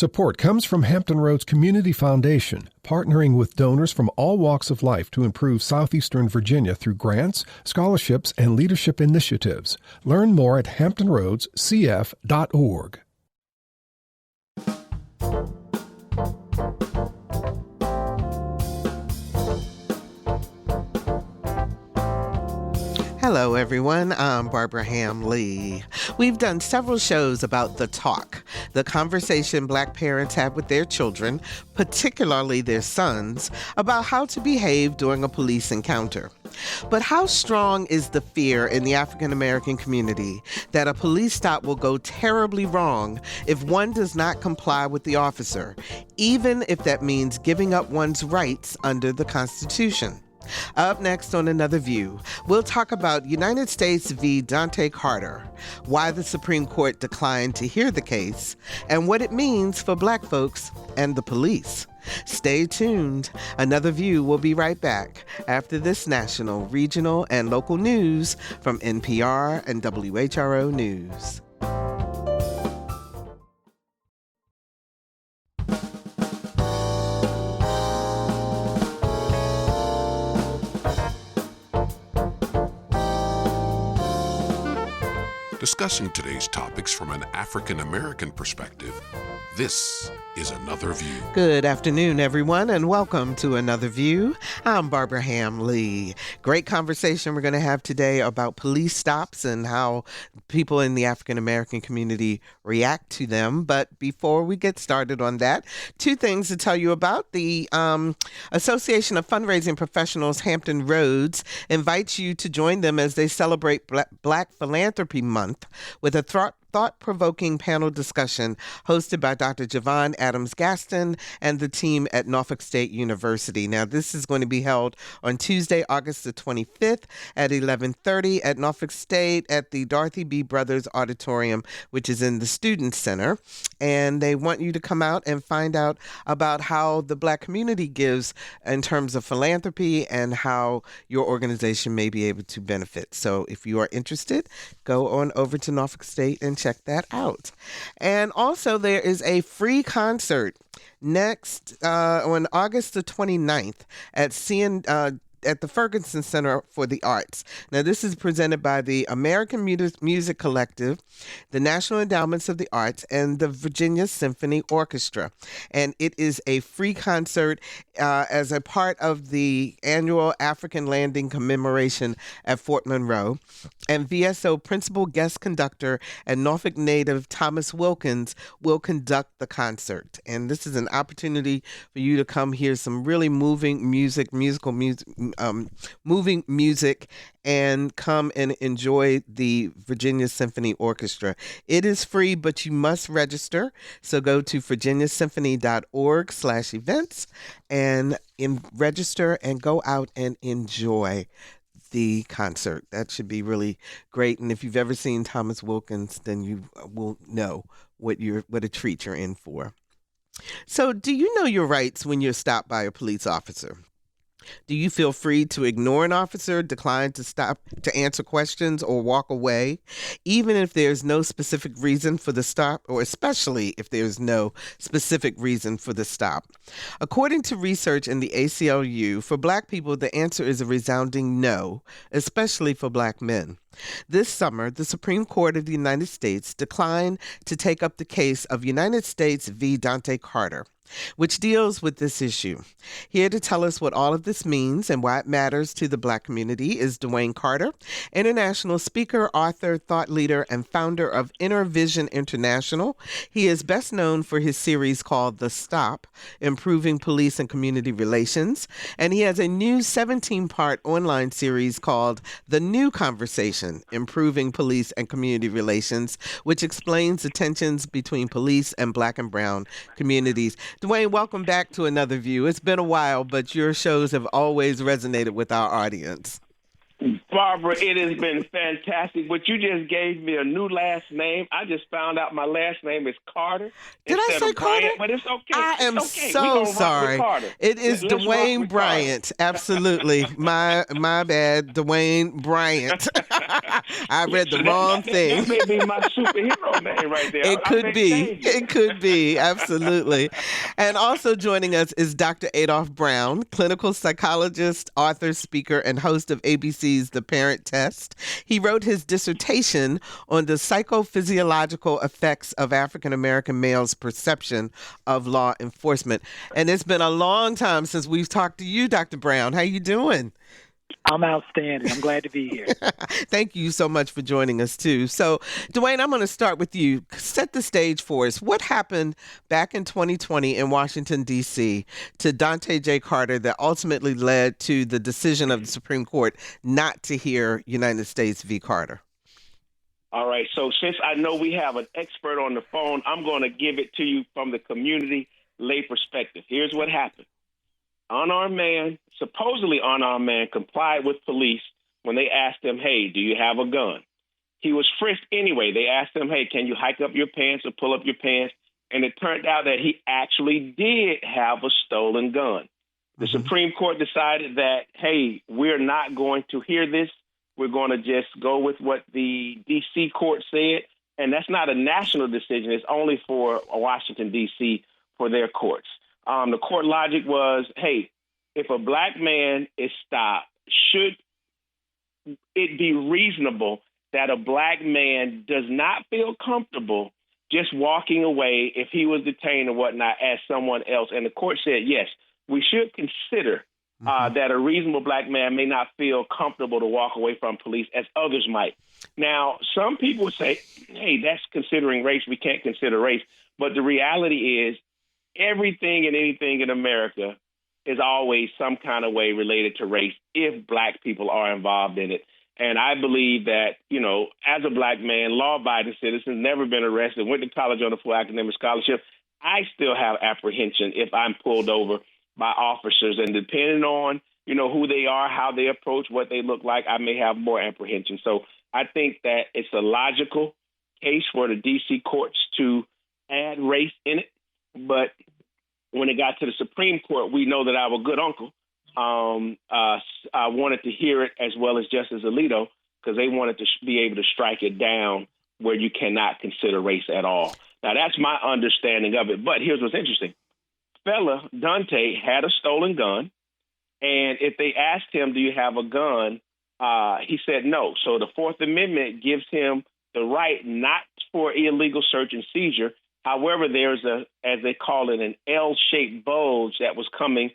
Support comes from Hampton Roads Community Foundation, partnering with donors from all walks of life to improve southeastern Virginia through grants, scholarships, and leadership initiatives. Learn more at hamptonroadscf.org. Hello, everyone. I'm Barbara Ham-Lee. We've done several shows about the talk, the conversation Black parents have with their children, particularly their sons, about how to behave during a police encounter. But how strong is the fear in the African American community that a police stop will go terribly wrong if one does not comply with the officer, even if that means giving up one's rights under the Constitution? Up next on Another View, we'll talk about United States v. Dante Carter, why the Supreme Court declined to hear the case, and what it means for Black folks and the police. Stay tuned. Another View will be right back after this national, regional, and local news from NPR and WHRO News. Discussing today's topics from an African American perspective, this is Another View. Good afternoon, everyone, and welcome to Another View. I'm Barbara Ham-Lee. Great conversation we're going to have today about police stops and how people in the African American community react to them. But before we get started on that, two things to tell you about. The Association of Fundraising Professionals, Hampton Roads, invites you to join them as they celebrate Black Philanthropy Month with a thought-provoking panel discussion hosted by Dr. Javon Adams-Gaston and the team at Norfolk State University. Now, this is going to be held on Tuesday, August the 25th at 11:30 at Norfolk State at the Dorothy B. Brothers Auditorium, which is in the Student Center. And they want you to come out and find out about how the Black community gives in terms of philanthropy and how your organization may be able to benefit. So if you are interested, go on over to Norfolk State and check that out. And also there is a free concert next on August the 29th at the Ferguson Center for the Arts. Now, this is presented by the American Music Collective, the National Endowments of the Arts, and the Virginia Symphony Orchestra. And it is a free concert as a part of the annual African Landing commemoration at Fort Monroe. And VSO Principal Guest Conductor and Norfolk native Thomas Wilkins will conduct the concert. And this is an opportunity for you to come hear some really moving music, moving music, and come and enjoy the Virginia Symphony Orchestra. It is free, but you must register. So go to virginiasymphony.org/events and register and go out and enjoy the concert. That should be really great. And if you've ever seen Thomas Wilkins, then you will know what a treat you're in for. So, do you know your rights when you're stopped by a police officer? Do you feel free to ignore an officer, decline to stop to answer questions, or walk away, even if there's no specific reason for the stop, or especially if there's no specific reason for the stop? According to research in the ACLU, for Black people, the answer is a resounding no, especially for Black men. This summer, the Supreme Court of the United States declined to take up the case of United States v. Dante Carter, which deals with this issue. Here to tell us what all of this means and why it matters to the Black community is Dwayne Carter, international speaker, author, thought leader, and founder of Inner Vision International. He is best known for his series called The Stop, Improving Police and Community Relations, and he has a new 17-part online series called The New Conversation, Improving Police and Community Relations, which explains the tensions between police and Black and brown communities. Dwayne, welcome back to Another View. It's been a while, but your shows have always resonated with our audience. Barbara, it has been fantastic. But you just gave me a new last name. I just found out my last name is Carter Did I instead say of Bryant, Carter? but it's okay. I am It's okay. so We gonna rock sorry. with Carter. It is Let's rock Dwayne with Bryant. Absolutely. My bad. Dwayne Bryant. I read the So wrong thing. that may be my superhero name right there. It could be. It could be. Absolutely. And also joining us is Dr. Adolph Brown, clinical psychologist, author, speaker, and host of ABC's The Parent Test. He wrote his dissertation on the psychophysiological effects of African American males' perception of law enforcement. And it's been a long time since we've talked to you, Dr. Brown. How you doing? I'm outstanding. I'm glad to be here. Thank you so much for joining us, too. So, Dwayne, I'm going to start with you. Set the stage for us. What happened back in 2020 in Washington, D.C. to Dante J. Carter that ultimately led to the decision of the Supreme Court not to hear United States v. Carter? All right. So since I know we have an expert on the phone, I'm going to give it to you from the community lay perspective. Here's what happened. Supposedly unarmed man, complied with police when they asked him, hey, do you have a gun? He was frisked anyway. They asked him, hey, can you hike up your pants or pull up your pants? And it turned out that he actually did have a stolen gun. The Supreme Court decided that, hey, we're not going to hear this. We're going to just go with what the D.C. court said. And that's not a national decision. It's only for Washington, D.C., for their courts. The court logic was, hey, if a black man is stopped, should it be reasonable that a black man does not feel comfortable just walking away if he was detained or whatnot as someone else? And the court said, yes, we should consider that a reasonable black man may not feel comfortable to walk away from police as others might. Now, some people would say, hey, that's considering race. We can't consider race. But the reality is everything and anything in America is always some kind of way related to race if black people are involved in it. And I believe that, as a black man, law-abiding citizen, never been arrested, went to college on a full academic scholarship, I still have apprehension if I'm pulled over by officers. And depending on, who they are, how they approach, what they look like, I may have more apprehension. So I think that it's a logical case for the D.C. courts to add race in it. But when it got to the Supreme Court, we know that our good uncle wanted to hear it as well as Justice Alito because they wanted to be able to strike it down where you cannot consider race at all. Now, that's my understanding of it. But here's what's interesting. Fella, Dante, had a stolen gun. And if they asked him, do you have a gun? He said no. So the Fourth Amendment gives him the right not for illegal search and seizure. However, there's as they call it, an L-shaped bulge that was coming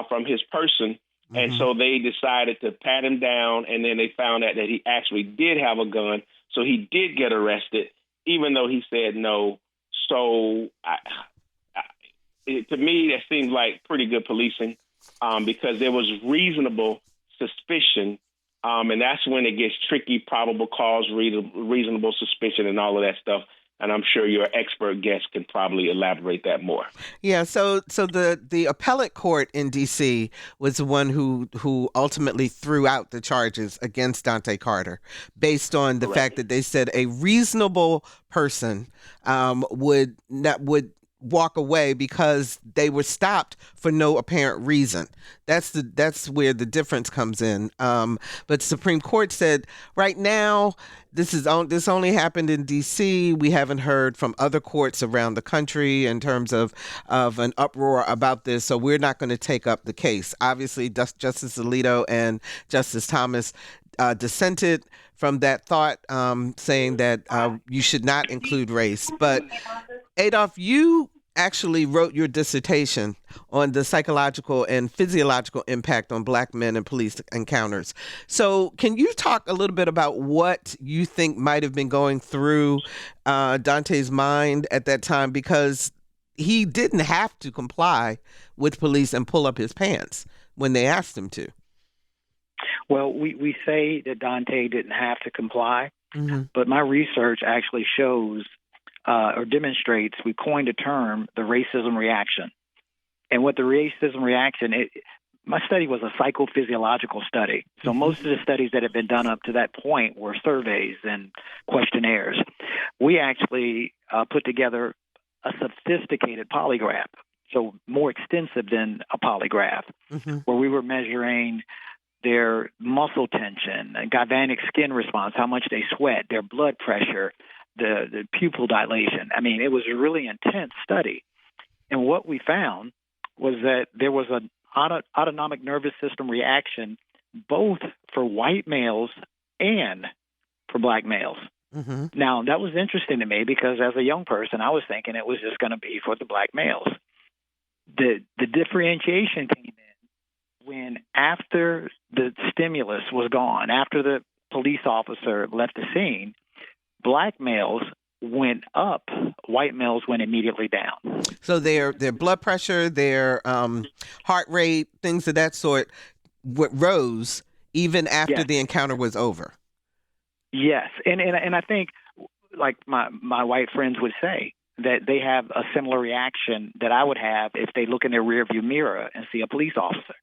from his person. And so they decided to pat him down. And then they found out that he actually did have a gun. So he did get arrested, even though he said no. So to me, that seems like pretty good policing because there was reasonable suspicion. And that's when it gets tricky, probable cause, reasonable suspicion and all of that stuff. And I'm sure your expert guest can probably elaborate that more. Yeah, so the appellate court in D.C. was the one who ultimately threw out the charges against Dante Carter based on the fact that they said a reasonable person would walk away because they were stopped for no apparent reason. That's where the difference comes in. But the Supreme Court said right now this only happened in D.C. We haven't heard from other courts around the country in terms of an uproar about this, so we're not going to take up the case. Obviously, Justice Alito and Justice Thomas dissented from that thought, saying that you should not include race. But Adolph, you actually wrote your dissertation on the psychological and physiological impact on black men and police encounters. So can you talk a little bit about what you think might have been going through Dante's mind at that time? Because he didn't have to comply with police and pull up his pants when they asked him to. Well, we say that Dante didn't have to comply, but my research actually shows or demonstrates, we coined a term, the racism reaction. And what the racism reaction, my study was a psychophysiological study. So most of the studies that have been done up to that point were surveys and questionnaires. We actually put together a sophisticated polygraph, so more extensive than a polygraph, where we were measuring their muscle tension, galvanic skin response, how much they sweat, their blood pressure, the pupil dilation. I mean, it was a really intense study. And what we found was that there was an autonomic nervous system reaction both for white males and for black males. Now, that was interesting to me because as a young person, I was thinking it was just going to be for the black males. The differentiation came in when after the stimulus was gone, after the police officer left the scene, black males went up, white males went immediately down. So their blood pressure, their heart rate, things of that sort rose even after the encounter was over. Yes, and I think, like my white friends would say, that they have a similar reaction that I would have if they look in their rearview mirror and see a police officer.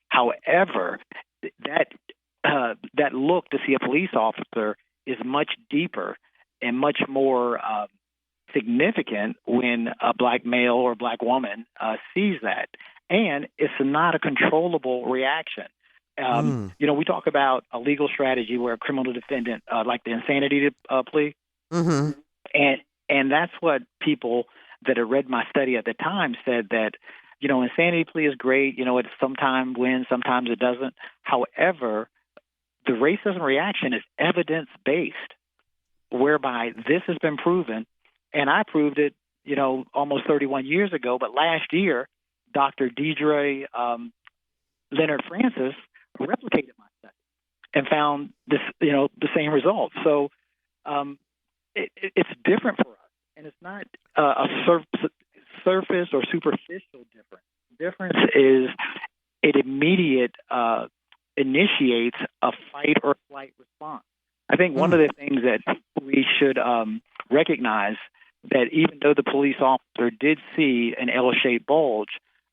However, that look to see a police officer is much deeper and much more significant when a black male or black woman sees that. And it's not a controllable reaction. We talk about a legal strategy where a criminal defendant, like the insanity plea, and that's what people that had read my study at the time said that, insanity plea is great. It sometimes wins, sometimes it doesn't. However, the racism reaction is evidence-based, whereby this has been proven, and I proved it, almost 31 years ago. But last year, Dr. Deidre Leonard Francis replicated my study and found this, the same results. So it's different for us, and it's not a surface or superficial difference. The difference is it immediate initiates a fight or flight response. I think one of the things that we should recognize that even though the police officer did see an L-shaped bulge,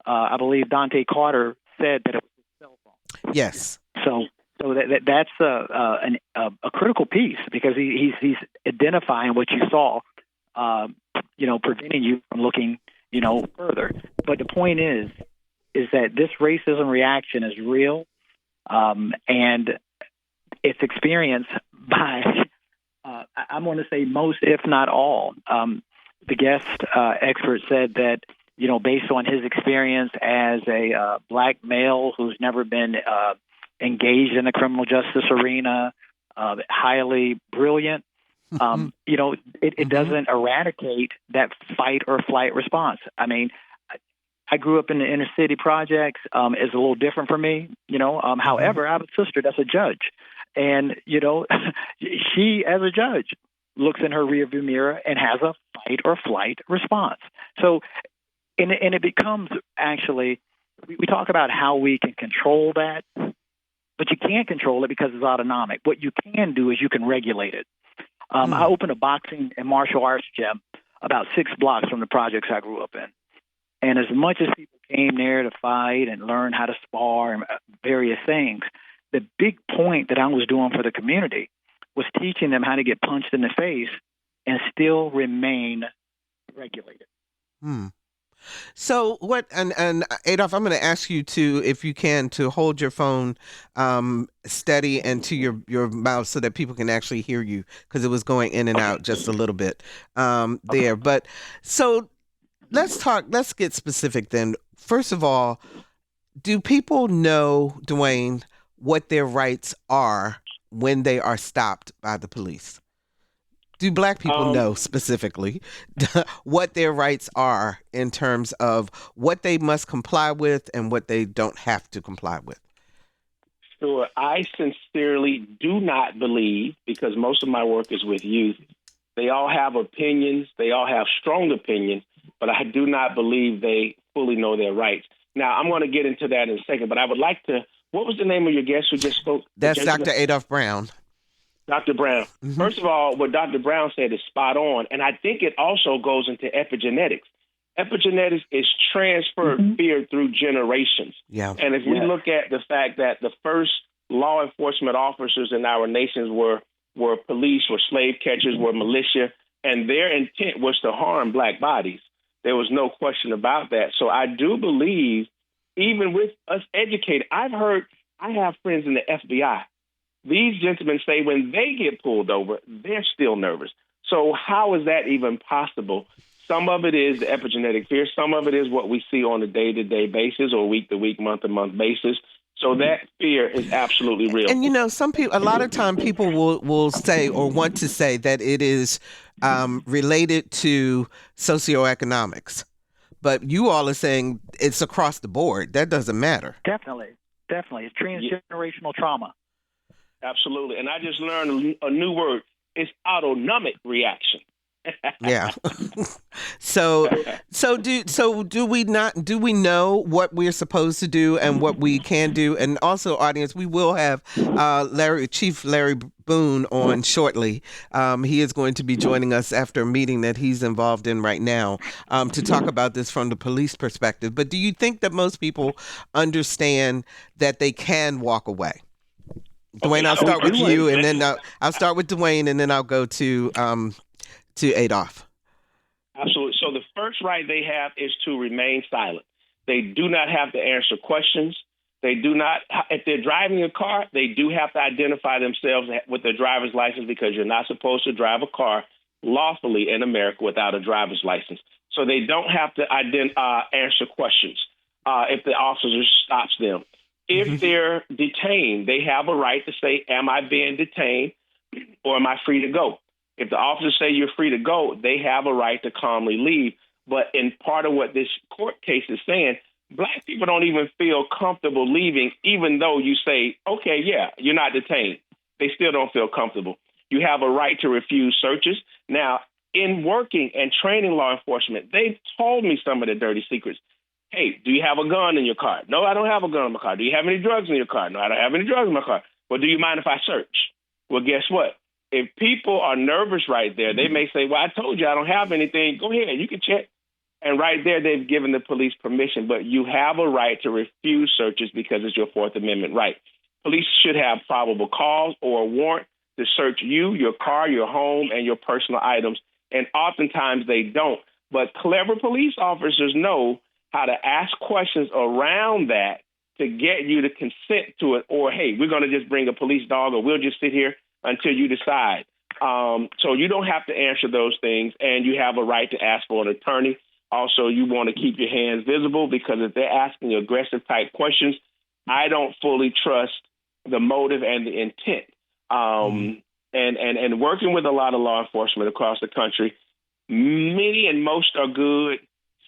I believe Dante Carter said that it was his cell phone. Yes. So that's a critical piece because he's identifying what you saw, preventing you from looking, further. But the point is that this racism reaction is real, and it's experienced by, I'm going to say most, if not all. The guest expert said that, based on his experience as a black male who's never been engaged in the criminal justice arena, highly brilliant, it doesn't eradicate that fight or flight response. I mean, I grew up in the inner city projects. It's a little different for me, However, I have a sister that's a judge. And, she, as a judge, looks in her rearview mirror and has a fight or flight response. So, and it becomes actually, we talk about how we can control that, but you can't control it because it's autonomic. What you can do is you can regulate it. I opened a boxing and martial arts gym about 6 blocks from the projects I grew up in. And as much as people came there to fight and learn how to spar and various things, the big point that I was doing for the community was teaching them how to get punched in the face and still remain regulated. So what, and Adolph, I'm going to ask you to, if you can, to hold your phone steady and to your mouth so that people can actually hear you, because it was going in and out just a little bit there. But so let's get specific then. First of all, do people know, Dwayne, what their rights are when they are stopped by the police? Do black people know specifically what their rights are in terms of what they must comply with and what they don't have to comply with? Sure. I sincerely do not believe, because most of my work is with youth, they all have opinions, they all have strong opinions, but I do not believe they fully know their rights. Now, I'm going to get into that in a second, but I would like to, what was the name of your guest who just spoke? That's Dr. Adolph Brown. Dr. Brown. Mm-hmm. First of all, what Dr. Brown said is spot on, and I think it also goes into epigenetics. Epigenetics is transferred fear through generations. Yeah. And if we look at the fact that the first law enforcement officers in our nations were police, were slave catchers, were militia, and their intent was to harm black bodies. There was no question about that. So I do believe, even with us educated, I have friends in the FBI. These gentlemen say when they get pulled over, they're still nervous. So how is that even possible? Some of it is the epigenetic fear. Some of it is what we see on a day-to-day basis or week-to-week, month-to-month basis. So that fear is absolutely real. And, some people, a lot of time people will say or want to say that it is related to socioeconomics. But you all are saying it's across the board. That doesn't matter. Definitely. It's transgenerational trauma. Absolutely. And I just learned a new word. It's autonomic reaction. Yeah. So do we know what we're supposed to do and what we can do? And also, audience, we will have Chief Larry Boone on shortly. He is going to be joining us after a meeting that he's involved in right now to talk about this from the police perspective. But do you think that most people understand that they can walk away? Dwayne, I'll start with you, and then I'll start with Dwayne, and then I'll go to Adolph. Absolutely. So the first right they have is to remain silent. They do not have to answer questions. They do not, if they're driving a car, they do have to identify themselves with their driver's license, because you're not supposed to drive a car lawfully in America without a driver's license. So they don't have to answer questions if the officer stops them. If they're detained, they have a right to say, am I being detained or am I free to go? If the officers say you're free to go, they have a right to calmly leave. But in part of what this court case is saying, black people don't even feel comfortable leaving, even though you say, okay, yeah, you're not detained. They still don't feel comfortable. You have a right to refuse searches. Now, in working and training law enforcement, they've told me some of the dirty secrets. Hey, do you have a gun in your car? No, I don't have a gun in my car. Do you have any drugs in your car? No, I don't have any drugs in my car. Well, do you mind if I search? Well, guess what? If people are nervous right there, they may say, well, I told you I don't have anything. Go ahead, you can check. And right there, they've given the police permission. But you have a right to refuse searches because it's your Fourth Amendment right. Police should have probable cause or a warrant to search you, your car, your home, and your personal items. And oftentimes they don't. But clever police officers know how to ask questions around that to get you to consent to it. Or, hey, we're going to just bring a police dog, or we'll just sit here until you decide. So you don't have to answer those things, and you have a right to ask for an attorney. Also, you want to keep your hands visible, because if they're asking you aggressive type questions, I don't fully trust the motive and the intent. And working with a lot of law enforcement across the country, many and most are good.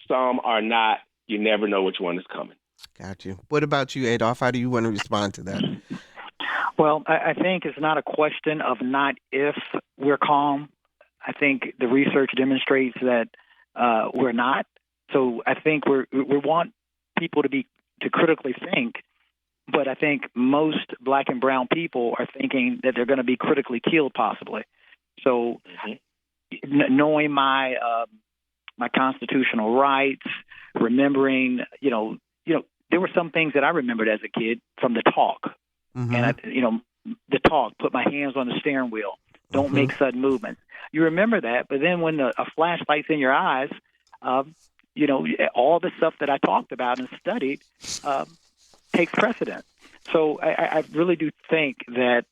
Some are not. You never know which one is coming. Got you. What about you, Adolph? How do you want to respond to that? Well, I think it's not a question of not if we're calm. I think the research demonstrates that we're not. So I think we want people to critically think, but I think most black and brown people are thinking that they're going to be critically killed, possibly. So knowing my constitutional rights, remembering, there were some things that I remembered as a kid from the talk. And, the talk, put my hands on the steering wheel, don't make sudden movements. You remember that, but then when a flashlight's in your eyes, all the stuff that I talked about and studied takes precedent. So I really do think that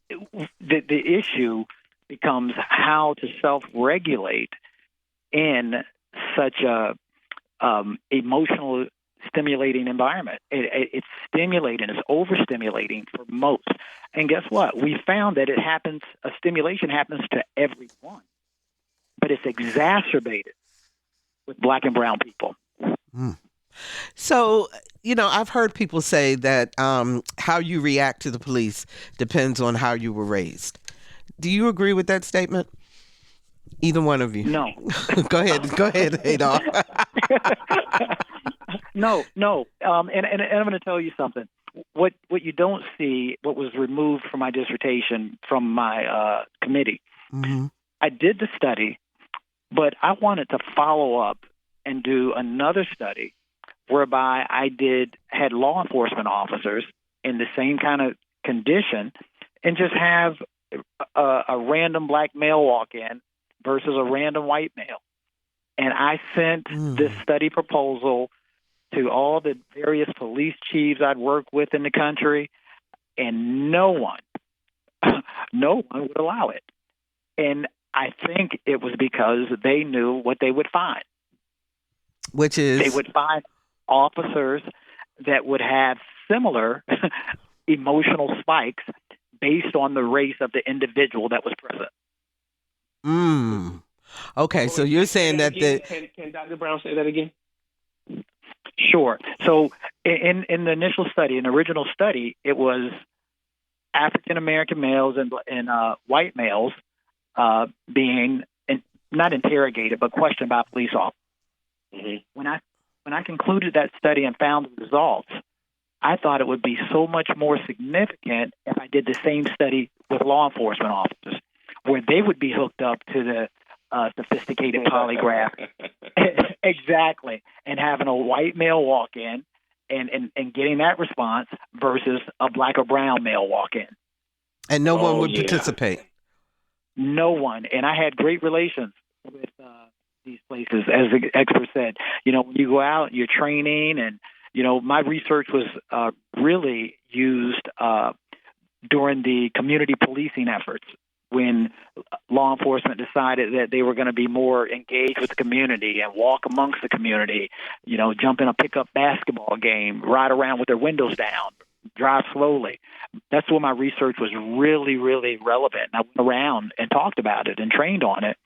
the issue becomes how to self-regulate in such a emotional, stimulating environment. It's stimulating, it's overstimulating for most. And guess what? We found that a stimulation happens to everyone, but it's exacerbated with black and brown people. So, I've heard people say that how you react to the police depends on how you were raised. Do you agree with that statement? Either one of you? No. Go ahead, Adolph. No. And I'm going to tell you something. What you don't see, what was removed from my dissertation from my committee, I did the study, But I wanted to follow up and do another study whereby I had law enforcement officers in the same kind of condition and just have a random black male walk in versus a random white male. And I sent this study proposal to all the various police chiefs I'd worked with in the country, and no one would allow it. And I think it was because they knew what they would find. Which is? They would find officers that would have similar emotional spikes based on the race of the individual that was present. Okay, so you're saying that Can Dr. Brown say that again? Sure. So in the initial study, in the original study, it was African American males and white males being not interrogated but questioned by police officers. Mm-hmm. When I concluded that study and found the results, I thought it would be so much more significant if I did the same study with law enforcement officers, where they would be hooked up to the sophisticated polygraph. Exactly. And having a white male walk in and getting that response versus a black or brown male walk in. And no one would participate. No one. And I had great relations with these places, as the expert said. You know, when you go out, you're training, and, you know, my research was really used during the community policing efforts, when law enforcement decided that they were going to be more engaged with the community and walk amongst the community, you know, jump in a pickup basketball game, ride around with their windows down, drive slowly. That's where my research was really, really relevant. And I went around and talked about it and trained on it.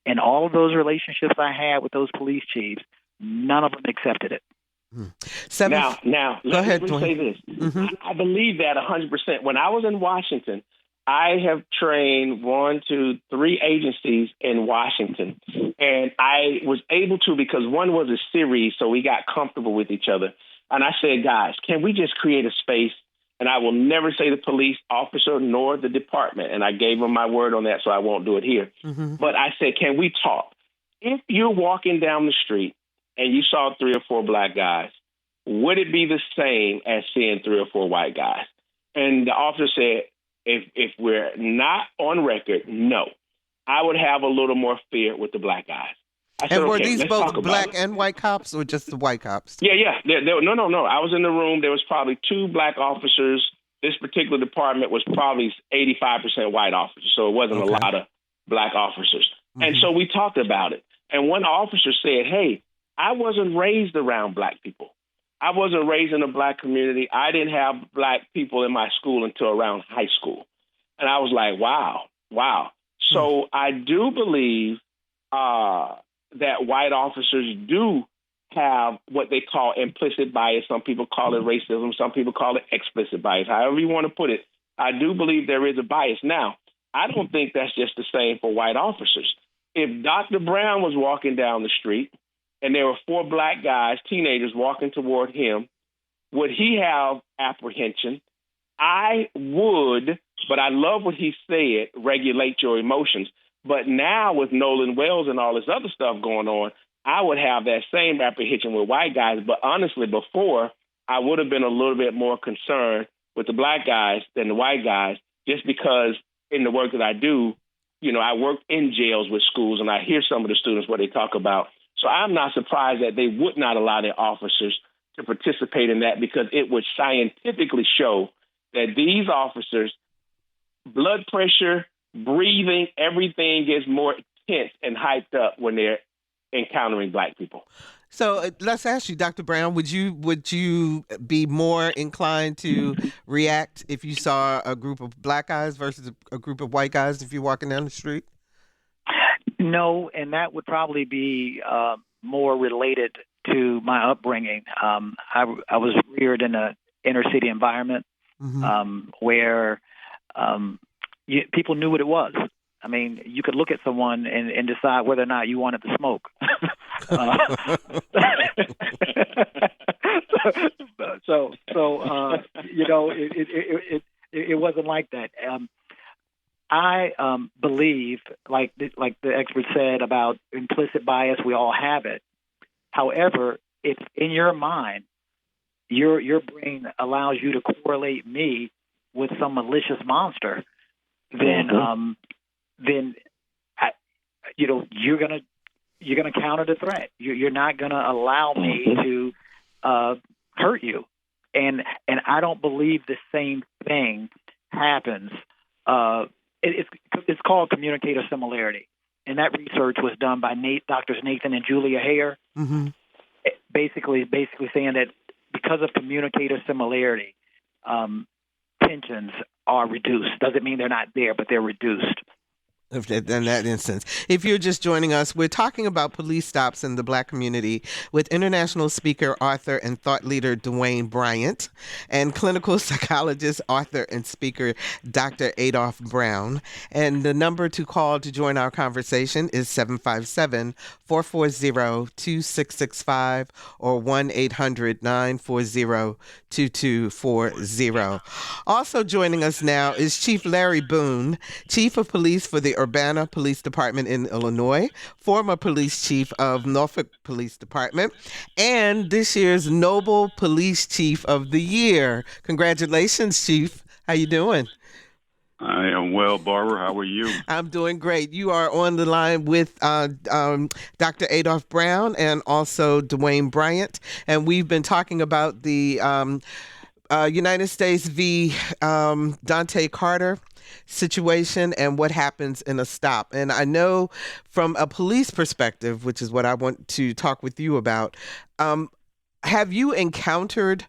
And all of those relationships I had with those police chiefs, none of them accepted it. Now, go ahead. Let me say this. Mm-hmm. I believe that 100%. When I was in Washington, I have trained 1, 2, 3 agencies in Washington, and I was able to, because one was a series, so we got comfortable with each other. And I said, guys, can we just create a space? And I will never say the police officer nor the department. And I gave them my word on that, so I won't do it here. Mm-hmm. But I said, can we talk? If you're walking down the street and you saw 3 or 4 black guys, would it be the same as seeing 3 or 4 white guys? And the officer said, if we're not on record, no. I would have a little more fear with the black guys. I said, and were okay, these both black and white cops, or just the white cops? Yeah. No. I was in the room. There was probably 2 black officers. This particular department was probably 85% white officers, so it wasn't a lot of black officers. Mm-hmm. And so we talked about it. And one officer said, hey, I wasn't raised around black people. I wasn't raised in a black community. I didn't have black people in my school until around high school. And I was like, wow. So I do believe that white officers do have what they call implicit bias. Some people call it racism. Some people call it explicit bias. However you want to put it, I do believe there is a bias. Now, I don't think that's just the same for white officers. If Dr. Brown was walking down the street and there were 4 black guys, teenagers, walking toward him, would he have apprehension? I would, but I love what he said, regulate your emotions. But now with Nolan Wells and all this other stuff going on, I would have that same apprehension with white guys. But honestly, before, I would have been a little bit more concerned with the black guys than the white guys, just because in the work that I do, you know, I work in jails with schools, and I hear some of the students what they talk about. So I'm not surprised that they would not allow their officers to participate in that, because it would scientifically show that these officers, blood pressure, breathing, everything gets more intense and hyped up when they're encountering black people. So let's ask you, Dr. Brown, would you be more inclined to react if you saw a group of black guys versus a group of white guys if you're walking down the street? No, and that would probably be more related to my upbringing. I was reared in an inner city environment where people knew what it was. I mean, you could look at someone and decide whether or not you wanted to smoke. So you know, it wasn't like that. I believe, like the expert said about implicit bias, we all have it. However, if in your mind, your brain allows you to correlate me with some malicious monster, then you're gonna counter the threat. You're not gonna allow me to hurt you, and I don't believe the same thing happens. It's called communicator similarity, and that research was done by Doctors Nathan and Julia Hare. Mm-hmm. Basically saying that because of communicator similarity, tensions are reduced. Doesn't mean they're not there, but they're reduced. In that instance. If you're just joining us, we're talking about police stops in the Black community with international speaker, author, and thought leader Dwayne Bryant and clinical psychologist, author, and speaker Dr. Adolph Brown. And the number to call to join our conversation is 757-440-2665 or 1-800-940-2240. Also joining us now is Chief Larry Boone, Chief of Police for the Urbana Police Department in Illinois, former police chief of Norfolk Police Department, and this year's Noble Police Chief of the Year. Congratulations, Chief. How you doing? I am well, Barbara. How are you? I'm doing great. You are on the line with Dr. Adolph Brown and also Dwayne Bryant, and we've been talking about the United States v. Dante Carter situation and what happens in a stop. And I know from a police perspective, which is what I want to talk with you about, have you encountered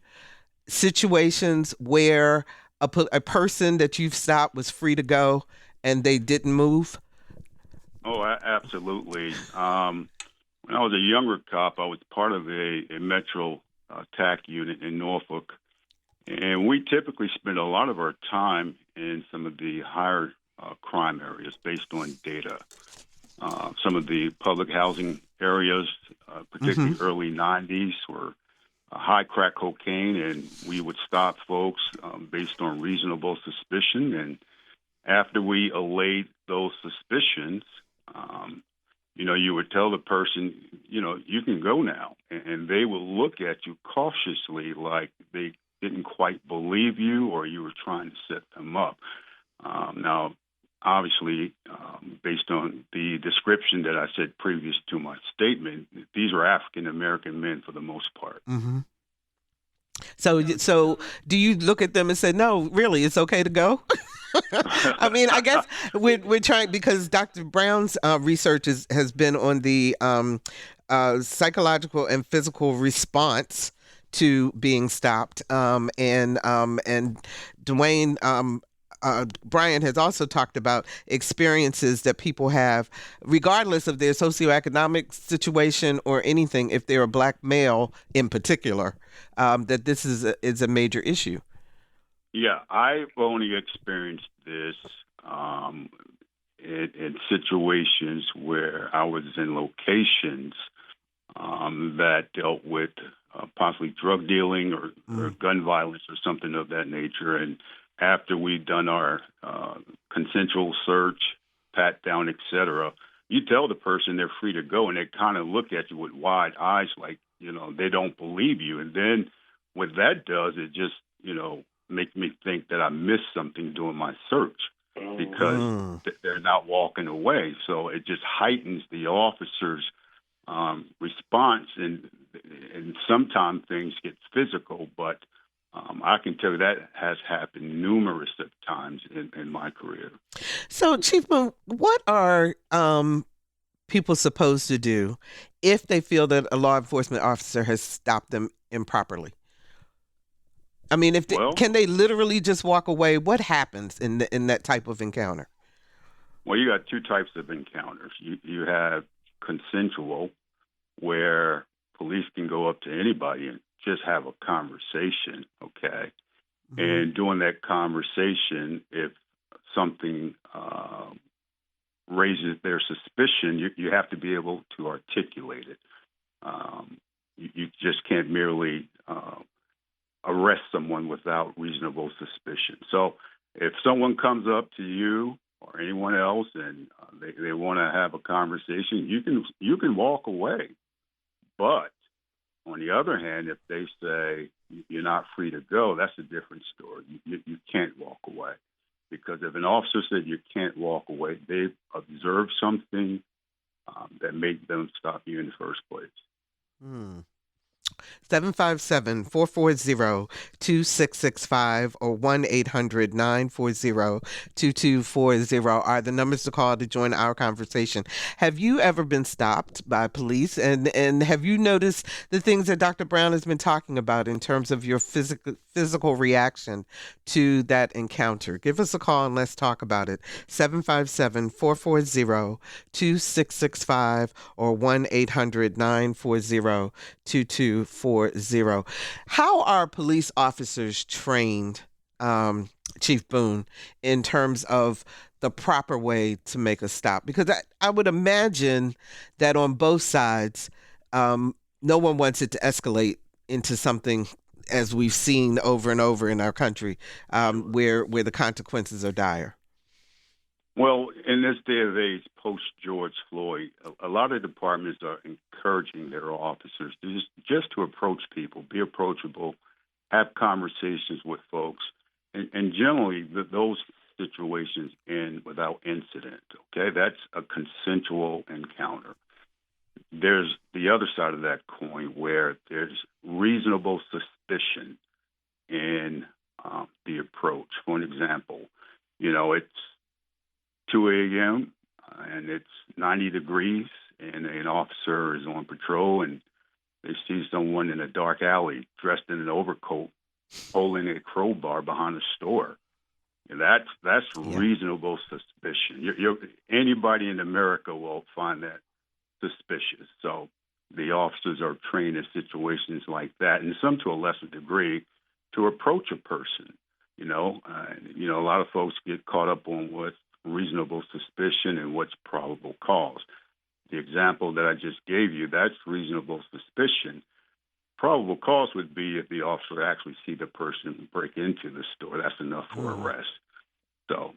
situations where a person that you've stopped was free to go and they didn't move? Oh, absolutely. When I was a younger cop, I was part of a Metro TAC unit in Norfolk. And we typically spend a lot of our time in some of the higher crime areas based on data. Some of the public housing areas, particularly early 90s, were high crack cocaine, and we would stop folks based on reasonable suspicion. And after we allayed those suspicions, you would tell the person, you can go now. And they will look at you cautiously like they didn't quite believe you or you were trying to set them up. Now, obviously, based on the description that I said previous to my statement, these are African-American men for the most part. Mm-hmm. So do you look at them and say, no, really, it's okay to go? I mean, I guess we're trying, because Dr. Brown's research has been on the psychological and physical response to being stopped. And Dwayne Bryant has also talked about experiences that people have, regardless of their socioeconomic situation or anything, if they're a Black male in particular, that this is a major issue. Yeah, I've only experienced this in situations where I was in locations that dealt with possibly drug dealing or gun violence or something of that nature. And after we've done our consensual search, pat down, et cetera, you tell the person they're free to go, and they kind of look at you with wide eyes like, they don't believe you. And then what that does, it just, makes me think that I missed something during my search because they're not walking away. So it just heightens the officer's response, and sometimes things get physical, but I can tell you that has happened numerous of times in my career. So, Chief Boone, what are people supposed to do if they feel that a law enforcement officer has stopped them improperly? I mean, can they literally just walk away? What happens in that type of encounter? Well, you got two types of encounters. You have consensual, where police can go up to anybody and just have a conversation, okay? Mm-hmm. And during that conversation, if something raises their suspicion, you have to be able to articulate it. You just can't merely arrest someone without reasonable suspicion. So if someone comes up to you or anyone else, and they want to have a conversation, you can walk away. But on the other hand, if they say you're not free to go, that's a different story. You can't walk away, because if an officer said you can't walk away, they've observed something that made them stop you in the first place. 757-440-2665 or 1-800-940-2240 are the numbers to call to join our conversation. Have you ever been stopped by police? And have you noticed the things that Dr. Brown has been talking about in terms of your physical reaction to that encounter? Give us a call and let's talk about it. 757-440-2665 or 1-800-940-2240. How are police officers trained, Chief Boone, in terms of the proper way to make a stop? Because I would imagine that on both sides, no one wants it to escalate into something, as we've seen over and over in our country, where the consequences are dire. Well, in this day of age, post-George Floyd, a lot of departments are encouraging their officers just to approach people, be approachable, have conversations with folks, and generally those situations end without incident, okay? That's a consensual encounter. There's the other side of that coin where there's reasonable suspicion in the approach. For an example, it's 2 a.m. And it's 90 degrees, and an officer is on patrol, and they see someone in a dark alley dressed in an overcoat holding a crowbar behind a store. And that's reasonable suspicion. Anybody in America will find that suspicious. So the officers are trained in situations like that, and some to a lesser degree, to approach a person. A lot of folks get caught up on what's reasonable suspicion and what's probable cause. The example that I just gave you, that's reasonable suspicion. Probable cause would be if the officer actually see the person break into the store. That's enough for arrest. So,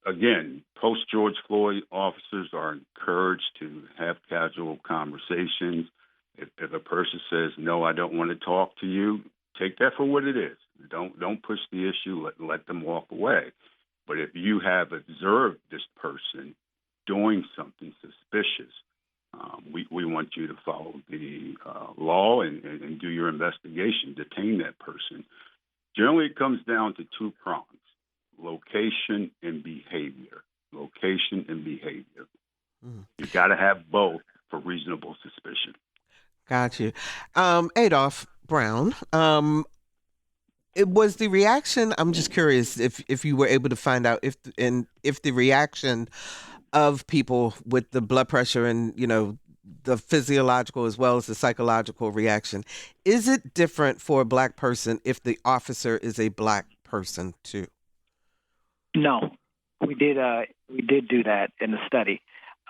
again, post-George Floyd, officers are encouraged to have casual conversations. If a person says, no, I don't want to talk to you, take that for what it is. Don't push the issue. Let them walk away. But if you have observed this person doing something suspicious, we want you to follow the law and do your investigation, detain that person. Generally, it comes down to two prongs: location and behavior. Location and behavior. You got to have both for reasonable suspicion. Got you. Adolph Brown, it was the reaction. I'm just curious if you were able to find out if the reaction of people with the blood pressure and the physiological as well as the psychological reaction, is it different for a Black person if the officer is a Black person too? No, we did do that in the study,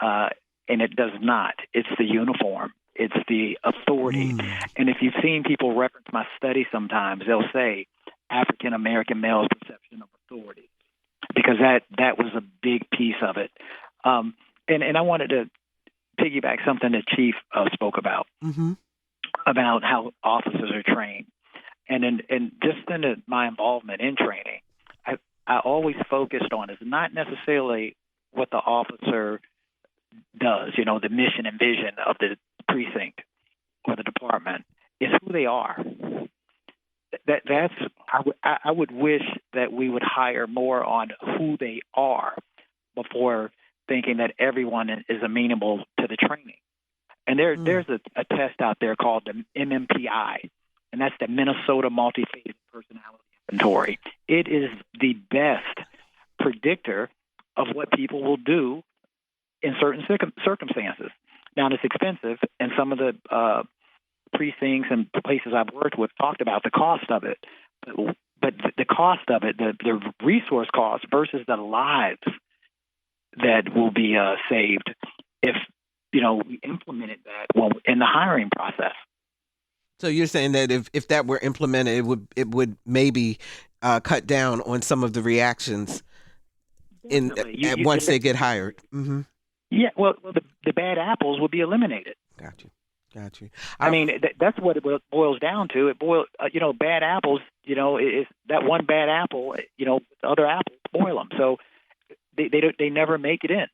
and it does not. It's the uniform. It's the authority. And if you've seen people reference my study sometimes, they'll say African American male's perception of authority, because that was a big piece of it. And I wanted to piggyback something that Chief spoke about, about how officers are trained. And just in my involvement in training, I always focused on is not necessarily what the officer does, the mission and vision of the precinct or the department, is who they are. I would wish that we would hire more on who they are before thinking that everyone is amenable to the training. And there's a test out there called the MMPI, and that's the Minnesota Multi-Phase Personality Inventory. It is the best predictor of what people will do in certain circumstances. Now, it's expensive, and some of the precincts and places I've worked with talked about the cost of it. But the cost of it, the resource cost versus the lives that will be saved if we implemented that in the hiring process. So you're saying that if that were implemented, it would maybe cut down on some of the reactions once they get hired. Mm-hmm. Yeah, well, the bad apples will be eliminated. Got you. I mean, that's what it boils down to. Bad apples. Is that one bad apple? The other apples spoil them. So they never make it in.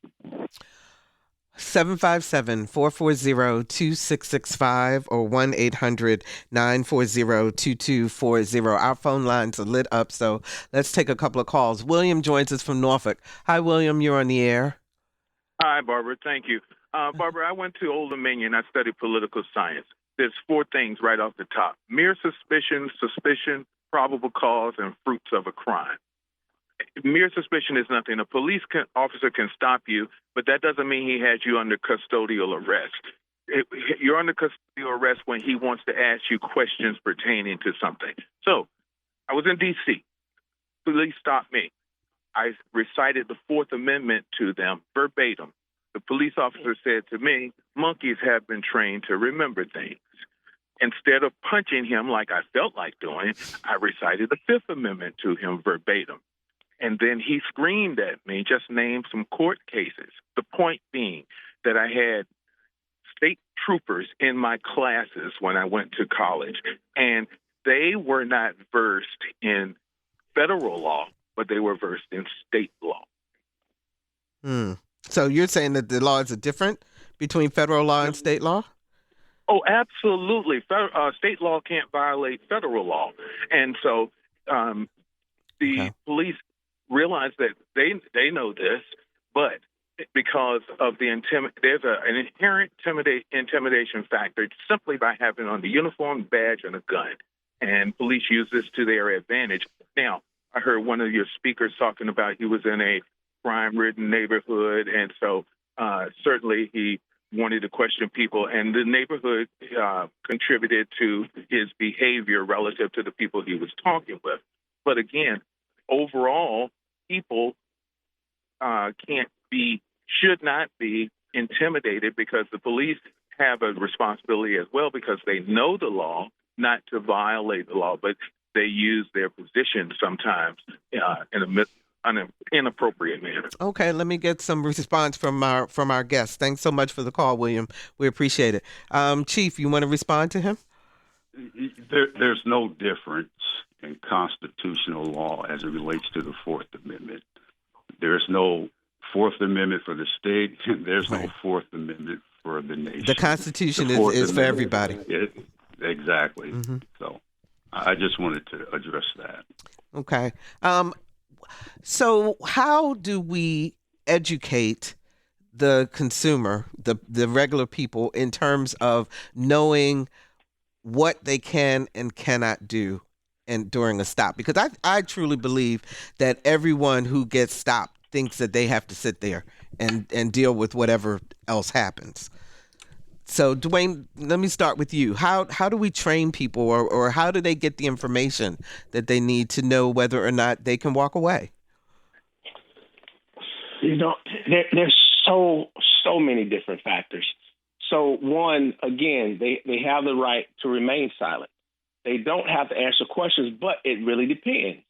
757-440-2665 or 1-800-940-2240. Our phone lines are lit up, so let's take a couple of calls. William joins us from Norfolk. Hi, William. You're on the air. Hi, Barbara. Thank you. Barbara, I went to Old Dominion. I studied political science. There's 4 things right off the top: mere suspicion, probable cause, and fruits of a crime. Mere suspicion is nothing. A police officer can stop you, but that doesn't mean he has you under custodial arrest. You're under custodial arrest when he wants to ask you questions pertaining to something. So I was in D.C. Police stopped me. I recited the 4th Amendment to them verbatim. The police officer said to me, "Monkeys have been trained to remember things." Instead of punching him like I felt like doing, I recited the 5th Amendment to him verbatim. And then he screamed at me, just named some court cases. The point being that I had state troopers in my classes when I went to college, and they were not versed in federal law, but they were versed in state law. So you're saying that the laws are different between federal law and state law? Oh, absolutely. State law can't violate federal law. And so the police realize that they know this, but because of there's an inherent intimidation factor simply by having on the uniform, badge, and a gun. And police use this to their advantage. Now, I heard one of your speakers talking about he was in a crime-ridden neighborhood, and so certainly he wanted to question people, and the neighborhood contributed to his behavior relative to the people he was talking with. But again, overall, people should not be intimidated, because the police have a responsibility as well, because they know the law, not to violate the law, but they use their position sometimes in an inappropriate manner. Okay, let me get some response from our guests. Thanks so much for the call, William. We appreciate it. Chief, you want to respond to him? There's no difference in constitutional law as it relates to the 4th Amendment. There's no 4th Amendment for the state, and there's no 4th Amendment for the nation. The Constitution is for everybody. Exactly. Mm-hmm. So I just wanted to address that. Okay. So how do we educate the consumer, the regular people, in terms of knowing what they can and cannot do during a stop? Because I truly believe that everyone who gets stopped thinks that they have to sit there and deal with whatever else happens. So, Dwayne, let me start with you. How do we train people, or how do they get the information that they need to know whether or not they can walk away? There's so many different factors. So, one, again, they have the right to remain silent. They don't have to answer questions, but it really depends,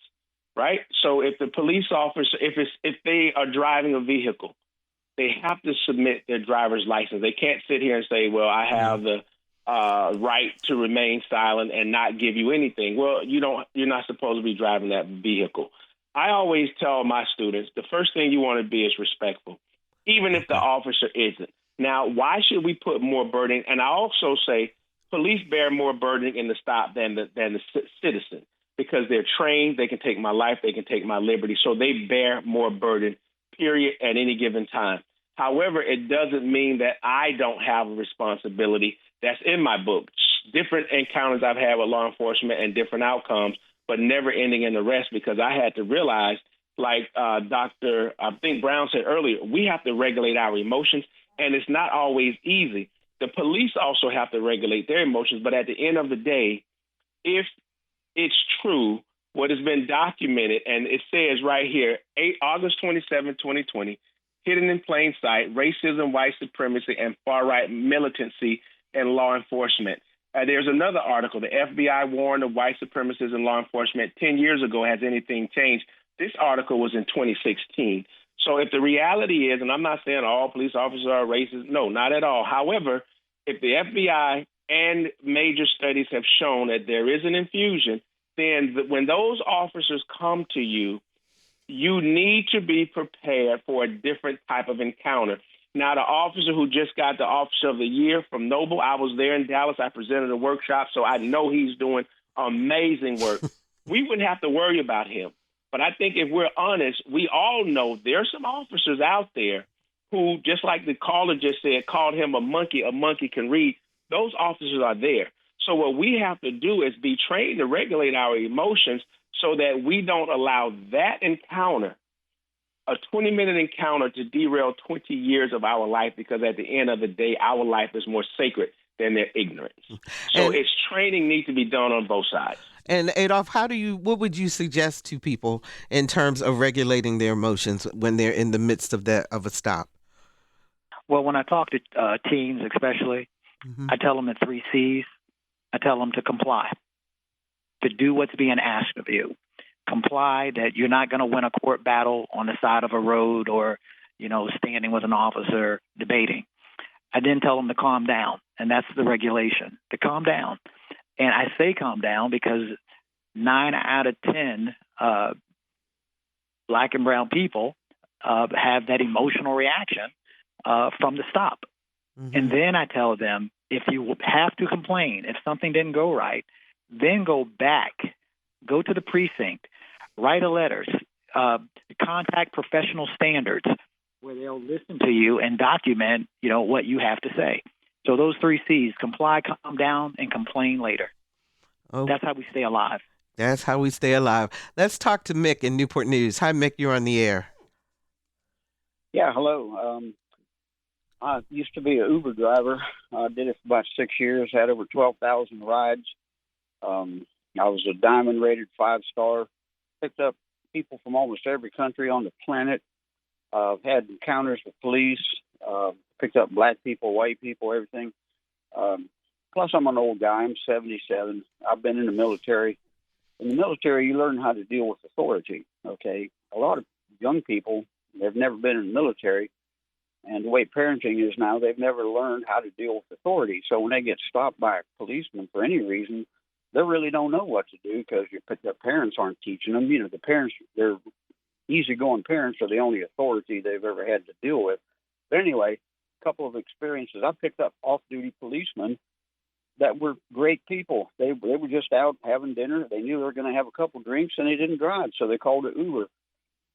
right? So, if the police officer, if they are driving a vehicle, they have to submit their driver's license. They can't sit here and say, well, I have the right to remain silent and not give you anything. Well, you're not supposed to be driving that vehicle. I always tell my students, the first thing you want to be is respectful, even if the officer isn't. Now, why should we put more burden? And I also say police bear more burden in the stop than the citizen, because they're trained. They can take my life. They can take my liberty. So they bear more burden, period, at any given time. However, it doesn't mean that I don't have a responsibility. That's in my book. Different encounters I've had with law enforcement and different outcomes, but never ending in arrest, because I had to realize, like Dr. I think Brown said earlier, we have to regulate our emotions, and it's not always easy. The police also have to regulate their emotions, but at the end of the day, if it's true, what has been documented, and it says right here, August 27, 2020, hidden in plain sight, racism, white supremacy, and far-right militancy in law enforcement. There's another article, the FBI warned of white supremacists in law enforcement 10 years ago. Has anything changed? This article was in 2016. So if the reality is, and I'm not saying all police officers are racist, no, not at all. However, if the FBI and major studies have shown that there is an infusion, then when those officers come to you, you need to be prepared for a different type of encounter. Now, the officer who just got the Officer of the Year from Noble, I was there in Dallas. I presented a workshop, so I know he's doing amazing work. We wouldn't have to worry about him. But I think if we're honest, we all know there's some officers out there who, just like the caller just said, called him a monkey can read. Those officers are there. So what we have to do is be trained to regulate our emotions so that we don't allow that encounter, a 20-minute encounter, to derail 20 years of our life, because at the end of the day, our life is more sacred than their ignorance. So it's training needs to be done on both sides. And Adolph, what would you suggest to people in terms of regulating their emotions when they're in the midst of a stop? Well, when I talk to teens especially, I tell them the 3 C's. I tell them to comply, to do what's being asked of you. Comply that you're not going to win a court battle on the side of a road or, standing with an officer debating. I then tell them to calm down, and that's the regulation, to calm down. And I say calm down because 9 out of 10 black and brown people have that emotional reaction from the stop. And then I tell them, if you have to complain, if something didn't go right, then go back, go to the precinct, write a letter, contact professional standards where they'll listen to you and document, what you have to say. So those 3 C's: comply, calm down, and complain later. Oh. That's how we stay alive. That's how we stay alive. Let's talk to Mick in Newport News. Hi, Mick. You're on the air. Yeah, hello. I used to be an Uber driver. I did it for about 6 years, had over 12,000 rides. I was a diamond-rated 5-star, picked up people from almost every country on the planet, had encounters with police, picked up black people, white people, everything. Plus, I'm an old guy. I'm 77. I've been in the military. In the military, you learn how to deal with authority, okay? A lot of young people, they've never been in the military, and the way parenting is now, they've never learned how to deal with authority. So when they get stopped by a policeman for any reason, they really don't know what to do because their parents aren't teaching them. The parents, their easygoing parents are the only authority they've ever had to deal with. But anyway, a couple of experiences. I picked up off-duty policemen that were great people. They were just out having dinner. They knew they were going to have a couple drinks, and they didn't drive, so they called it Uber.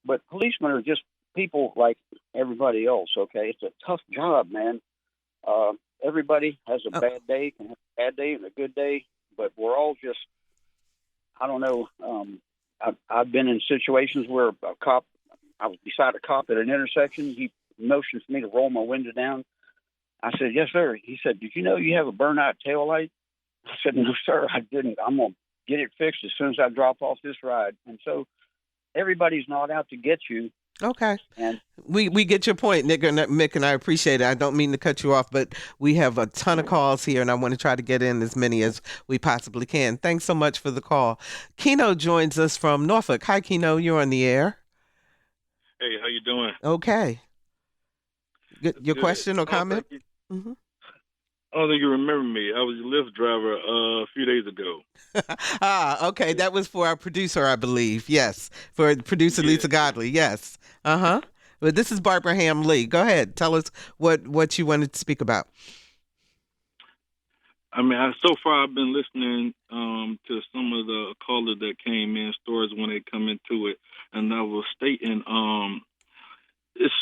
But policemen are just people like everybody else, okay? It's a tough job, man. Everybody has a bad day, can have a bad day and a good day, but we're all just, I don't know. I've been in situations where I was beside a cop at an intersection. He motioned for me to roll my window down. I said, yes, sir. He said, did you know you have a burnout taillight? I said, no, sir, I didn't. I'm going to get it fixed as soon as I drop off this ride. And so everybody's not out to get you. Okay. And we get your point, Mick, and I appreciate it. I don't mean to cut you off, but we have a ton of calls here, and I want to try to get in as many as we possibly can. Thanks so much for the call. Keno joins us from Norfolk. Hi, Keno. You're on the air. Hey, how you doing? Okay. Your question or comment? I don't think you remember me. I was a Lyft driver a few days ago. Okay. That was for our producer, I believe. Yes. For producer Lisa Godley. Yes. But this is Barbara Ham Lee. Go ahead. Tell us what you wanted to speak about. I mean, so far I've been listening to some of the callers that came in, stories when they come into it, and I was stating it's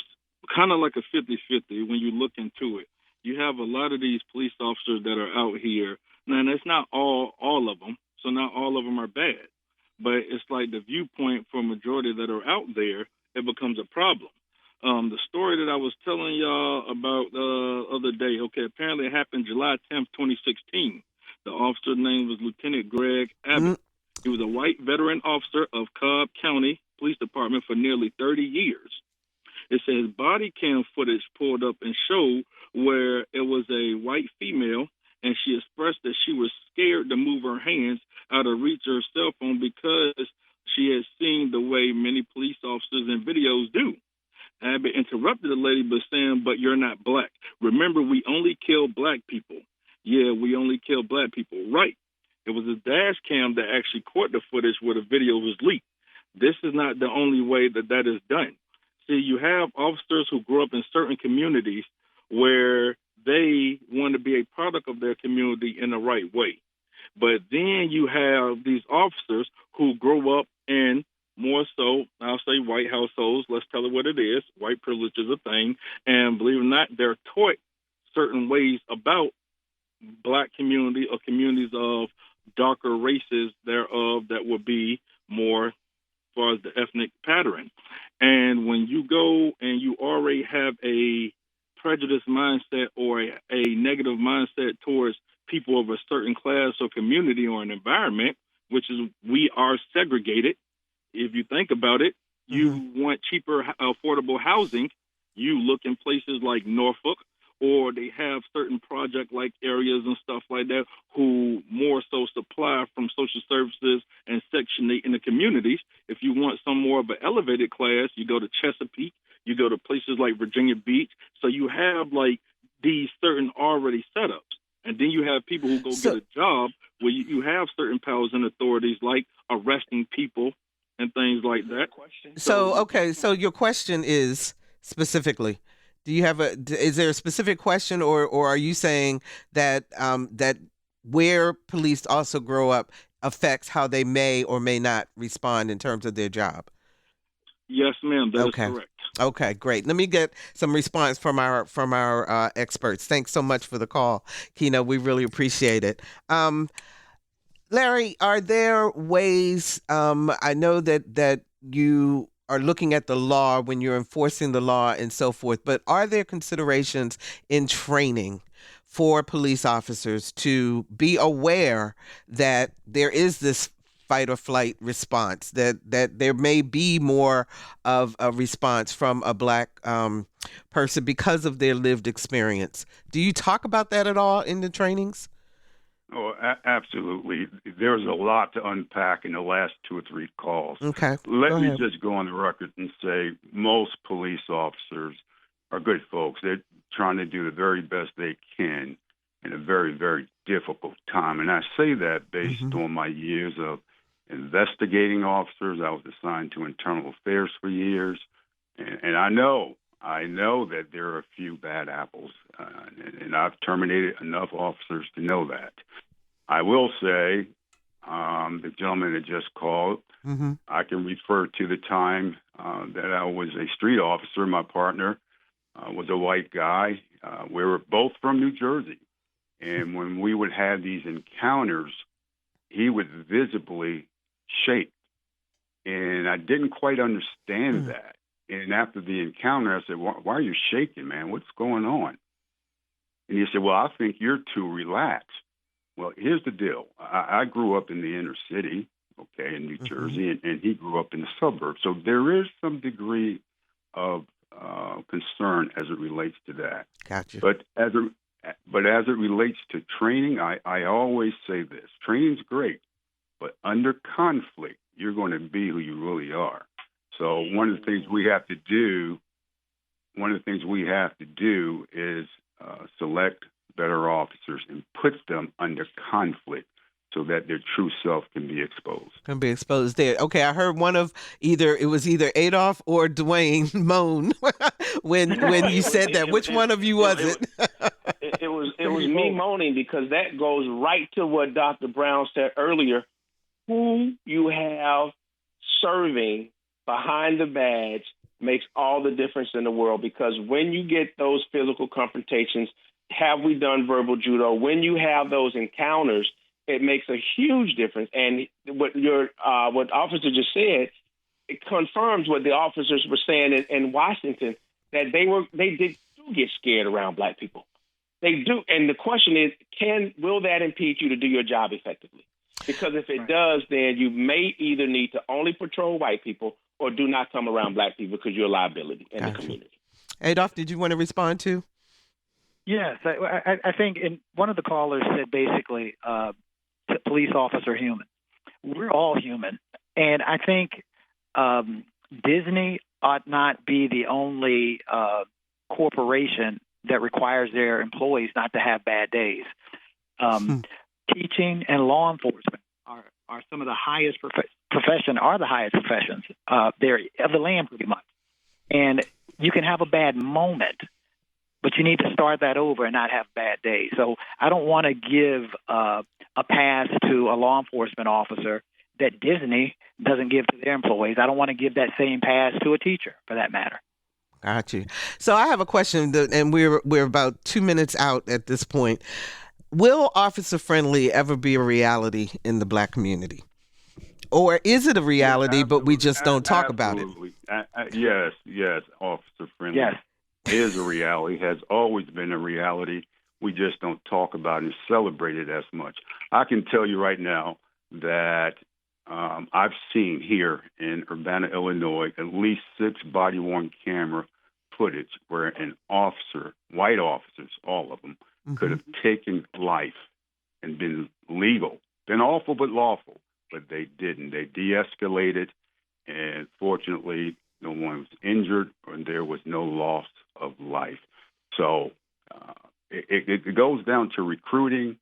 kind of like a 50-50 when you look into it. You have a lot of these police officers that are out here. Now, it's not all of them, so not all of them are bad. But it's like the viewpoint for a majority that are out there, it becomes a problem. The story that I was telling y'all about the other day, okay, apparently it happened July 10th, 2016. The officer's name was Lieutenant Greg Abbott. He was a white veteran officer of Cobb County Police Department for nearly 30 years. It says body cam footage pulled up and showed where it was a white female, and she expressed that she was scared to move her hands out of reach of her cell phone because she had seen the way many police officers in videos do. Abbott interrupted the lady by saying, "But you're not black. Remember, we only kill black people." Yeah, we only kill black people. Right. It was a dash cam that actually caught the footage where the video was leaked. This is not the only way that is done. See, you have officers who grow up in certain communities where they want to be a product of their community in the right way. But then you have these officers who grow up in more so, I'll say, white households. Let's tell it what it is. White privilege is a thing. And believe it or not, they're taught certain ways about black community or communities of darker races thereof that would be more as far as the ethnic pattern. And when you go and you already have a prejudiced mindset or a negative mindset towards people of a certain class or community or an environment, which is we are segregated. If you think about it, you want cheaper, affordable housing. You look in places like Norfolk, or they have certain project-like areas and stuff like that who more so supply from social services and Section 8 in the communities. If you want some more of an elevated class, you go to Chesapeake, you go to places like Virginia Beach. So you have like these certain already setups. And then you have people who go get a job where you have certain powers and authorities like arresting people and things like that. So your question is specifically, is there a specific question, or are you saying that that where police also grow up affects how they may or may not respond in terms of their job? Yes, ma'am. That is correct. Okay, great. Let me get some response from our experts. Thanks so much for the call, Kina. We really appreciate it. Larry, are there ways? I know that you are looking at the law when you're enforcing the law and so forth, but are there considerations in training for police officers to be aware that there is this fight or flight response, that there may be more of a response from a black person because of their lived experience? Do you talk about that at all in the trainings? Oh, absolutely. There's a lot to unpack in the last 2 or 3 calls. Okay. Let me just go on the record and say most police officers are good folks. They're trying to do the very best they can in a very, very difficult time. And I say that based on my years of investigating officers. I was assigned to internal affairs for years. And I know that there are a few bad apples, and I've terminated enough officers to know that. I will say, the gentleman that just called, I can refer to the time that I was a street officer. My partner was a white guy. We were both from New Jersey. And when we would have these encounters, he would visibly shake. And I didn't quite understand that. And after the encounter, I said, why are you shaking, man? What's going on? And he said, well, I think you're too relaxed. Well, here's the deal. I grew up in the inner city, in New Jersey, and he grew up in the suburbs. So there is some degree of concern as it relates to that. Gotcha. But as it relates to training, I always say this. Training's great, but under conflict, you're going to be who you really are. So one of the things we have to do is select better officers and put them under conflict so that their true self can be exposed. There. Okay, I heard one of either Adolph or Dwayne moan when you said that. Which one of you was it? It was me moaning, because that goes right to what Dr. Brown said earlier. Who you have serving behind the badge makes all the difference in the world, because when you get those physical confrontations, have we done verbal judo? When you have those encounters, it makes a huge difference. And what officer just said, it confirms what the officers were saying in Washington, that they do get scared around black people. They do. And the question is, will that impede you to do your job effectively? Because if it does, then you may either need to only patrol white people or do not come around black people because you're a liability in the community. Adolph, did you want to respond to? Yes, I think one of the callers said basically, police officer human. We're all human. And I think Disney ought not be the only corporation that requires their employees not to have bad days. Teaching and law enforcement are some of the highest are the highest professions. They're of the land pretty much. And you can have a bad moment, but you need to start that over and not have bad days. So I don't want to give a pass to a law enforcement officer that Disney doesn't give to their employees. I don't want to give that same pass to a teacher, for that matter. Got you. So I have a question, and we're about 2 minutes out at this point. Will officer friendly ever be a reality in the Black community? Or is it a reality, but we just don't talk about it? Yes, officer friendly is a reality, has always been a reality. We just don't talk about it and celebrate it as much. I can tell you right now that I've seen here in Urbana, Illinois, at least 6 body-worn camera footage where an officer, white officers, all of them, could have taken life and been legal, been awful but lawful, but they didn't. They de-escalated, and fortunately, no one was injured and there was no loss of life. So it goes down to recruiting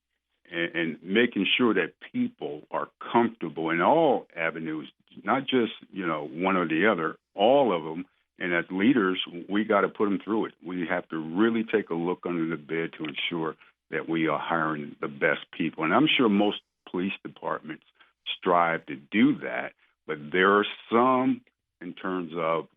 and making sure that people are comfortable in all avenues, not just, one or the other, all of them. And as leaders, we got to put them through it. We have to really take a look under the bed to ensure that we are hiring the best people. And I'm sure most police departments strive to do that, but there are some in terms of,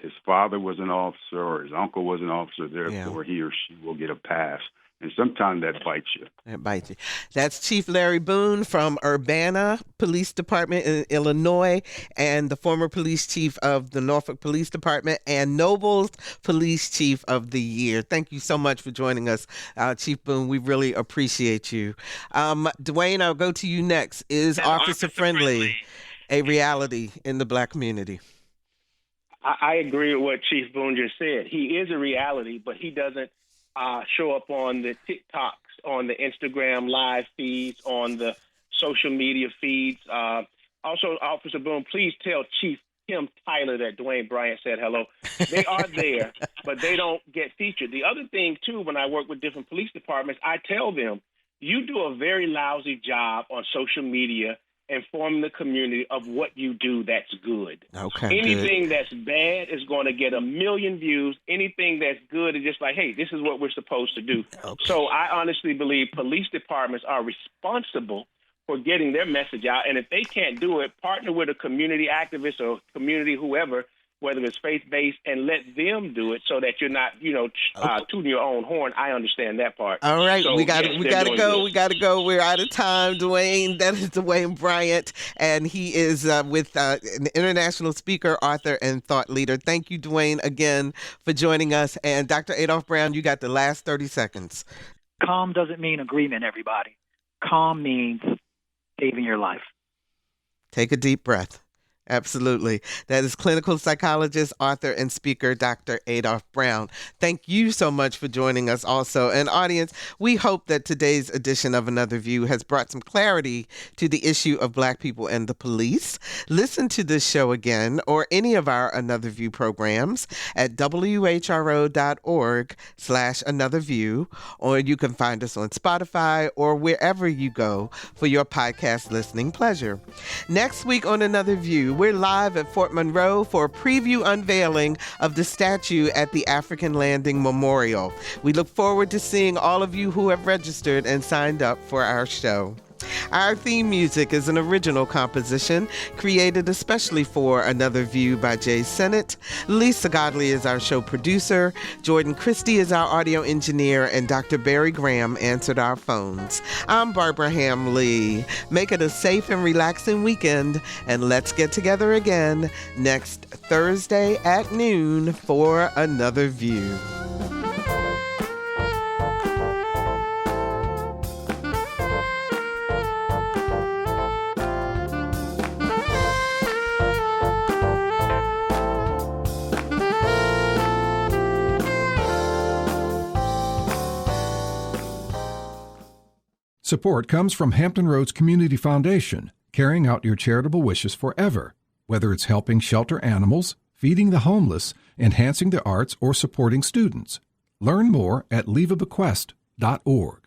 his father was an officer or his uncle was an officer, therefore he or she will get a pass. And sometimes that bites you. It bites you. That's Chief Larry Boone from Urbana Police Department in Illinois and the former police chief of the Norfolk Police Department and Noble's Police Chief of the Year. Thank you so much for joining us, Chief Boone. We really appreciate you. Dwayne, I'll go to you next. Is officer friendly a reality in the Black community? I agree with what Chief Boone just said. He is a reality, but he doesn't show up on the TikToks, on the Instagram live feeds, on the social media feeds. Also, Officer Boone, please tell Chief Kim Tyler that Dwayne Bryant said hello. They are there, but they don't get featured. The other thing, too, when I work with different police departments, I tell them, you do a very lousy job on social media informing the community of what you do that's good. Okay. Anything that's bad is going to get 1 million views. Anything that's good is just like, hey, this is what we're supposed to do. Okay. So I honestly believe police departments are responsible for getting their message out. And if they can't do it, partner with a community activist or community whoever, whether it's faith-based, and let them do it so that you're not, tooting your own horn. I understand that part. All right, so, we got to go. We got to go. We're out of time, Dwayne. That is Dwayne Bryant, and he is with an international speaker, author, and thought leader. Thank you, Dwayne, again for joining us. And Dr. Adolph Brown, you got the last 30 seconds. Calm doesn't mean agreement, everybody. Calm means saving your life. Take a deep breath. Absolutely. That is clinical psychologist, author, and speaker, Dr. Adolph Brown. Thank you so much for joining us also. And audience, we hope that today's edition of Another View has brought some clarity to the issue of Black people and the police. Listen to this show again or any of our Another View programs at whro.org/anotherview, or you can find us on Spotify or wherever you go for your podcast listening pleasure. Next week on Another View, we're live at Fort Monroe for a preview unveiling of the statue at the African Landing Memorial. We look forward to seeing all of you who have registered and signed up for our show. Our theme music is an original composition created especially for Another View by Jay Sennett. Lisa Godley is our show producer. Jordan Christie is our audio engineer, and Dr. Barry Graham answered our phones. I'm Barbara Ham-Lee. Make it a safe and relaxing weekend, and let's get together again next Thursday at noon for Another View. Support comes from Hampton Roads Community Foundation, carrying out your charitable wishes forever, whether it's helping shelter animals, feeding the homeless, enhancing the arts, or supporting students. Learn more at leaveabequest.org.